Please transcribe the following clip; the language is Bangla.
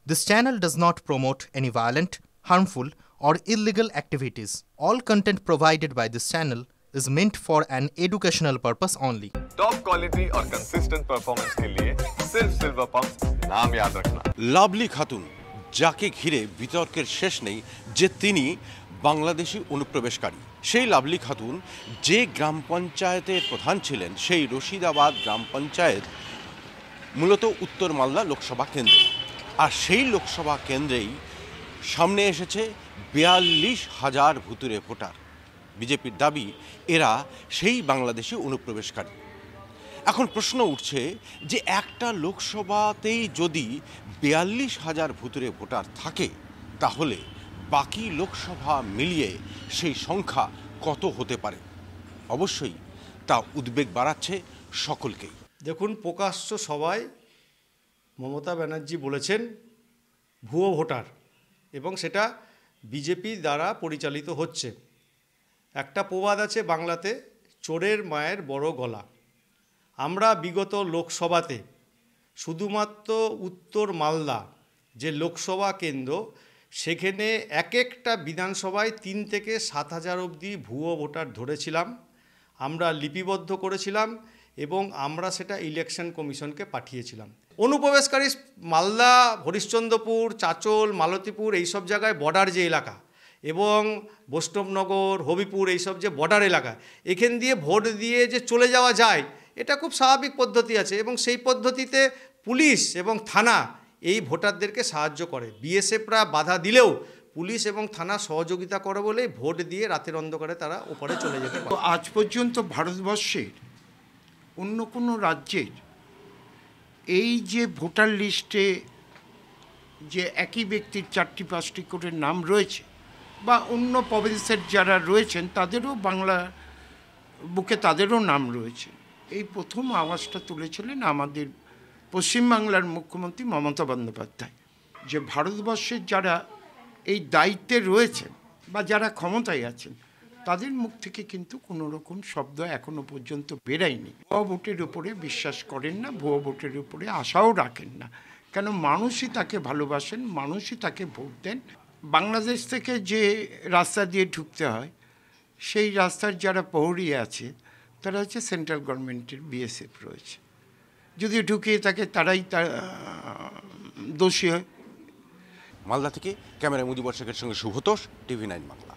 This channel does not promote any violent, harmful, or illegal activities. All content provided by this channel is meant for an educational purpose only. Top quality और कंसिस्टेंट परफॉर्मेंस के लिए सिर्फ सिल्वर पंप नाम याद रखना। লাভলি খাতুন, যাকে ঘিরে বিতর্কের শেষ নেই যে তিনি বাংলাদেশি অনুপ্রবেশকারী। সেই লাভলি খাতুন যে গ্রাম পঞ্চায়েতের প্রধান ছিলেন, সেই রশিদাবাদ গ্রাম পঞ্চায়েত মূলত উত্তর মালদা লোকসভা কেন্দ্রে। আর সেই লোকসভা কেন্দ্রেই সামনে এসেছে ৪২,০০০ ভুতুরে ভোটার। বিজেপির দাবি এরা সেই বাংলাদেশি অনুপ্রবেশকারী। এখন প্রশ্ন উঠছে যে একটা লোকসভাতেই যদি ৪২,০০০ ভুতুরে ভোটার থাকে, তাহলে বাকি লোকসভা মিলিয়ে সেই সংখ্যা কত হতে পারে? অবশ্যই তা উদ্বেগ বাড়াচ্ছে সকলকেই। দেখুন, প্রকাশ্য সবাই মমতা ব্যানার্জি বলেছেন ভুয়ো ভোটার, এবং সেটা বিজেপি দ্বারা পরিচালিত হচ্ছে। একটা প্রবাদ আছে বাংলাতে, চোরের মায়ের বড় গলা। আমরা বিগত লোকসভাতে শুধুমাত্র উত্তর মালদা যে লোকসভা কেন্দ্র, সেখানে এক একটা বিধানসভায় ৩ থেকে ৭,০০০ অবধি ভুয়ো ভোটার ধরেছিলাম, আমরা লিপিবদ্ধ করেছিলাম এবং আমরা সেটা ইলেকশন কমিশনকে পাঠিয়েছিলাম। অনুপ্রবেশকারী মালদা, হরিশ্চন্দ্রপুর, চাচল, মালতীপুর এইসব জায়গায় বর্ডার যে এলাকা, এবং বৈষ্ণবনগর, হবিপুর এইসব যে বর্ডার এলাকা, এখান দিয়ে ভোট দিয়ে যে চলে যাওয়া যায়, এটা খুব স্বাভাবিক পদ্ধতি আছে, এবং সেই পদ্ধতিতে পুলিশ এবং থানা এই ভোটারদেরকে সাহায্য করে। বিএসএফরা বাধা দিলেও পুলিশ এবং থানা সহযোগিতা করে বলেই ভোট দিয়ে রাতের অন্ধকারে তারা ওপরে চলে যেতে পারে। আজ পর্যন্ত ভারতবর্ষের অন্য কোনো রাজ্যের এই যে ভোটার লিস্টে যে একই ব্যক্তির ৪টি-৫টি করে নাম রয়েছে, বা অন্য প্রভিন্সের যারা রয়েছেন তাদেরও বাংলা বুকে তাদেরও নাম রয়েছে, এই প্রথম আওয়াজটা তুলেছিলেন আমাদের পশ্চিমবাংলার মুখ্যমন্ত্রী মমতা বন্দ্যোপাধ্যায়। যে ভারতবর্ষের যারা এই দায়িত্বে রয়েছেন বা যারা ক্ষমতায় আছেন, তাদের মুখ থেকে কিন্তু কোনো রকম শব্দ এখনো পর্যন্ত বেরায়নি। ভুয়ো ভোটের উপরে বিশ্বাস করেন না, ভুয়ো ভোটের উপরে আশাও রাখেন না, কেন মানুষই তাকে ভালোবাসেন, মানুষই তাকে ভোট দেন। বাংলাদেশ থেকে যে রাস্তা দিয়ে ঢুকতে হয়, সেই রাস্তার যারা প্রহরী আছে তারা হচ্ছে সেন্ট্রাল গভর্নমেন্টের বিএসএফ রয়েছে। যদি ঢুকিয়ে থাকে তারাই দোষী হয়। মালদা থেকে ক্যামেরা মুজিবর শেখের সঙ্গে শুভতোষ, টিভি9 বাংলা।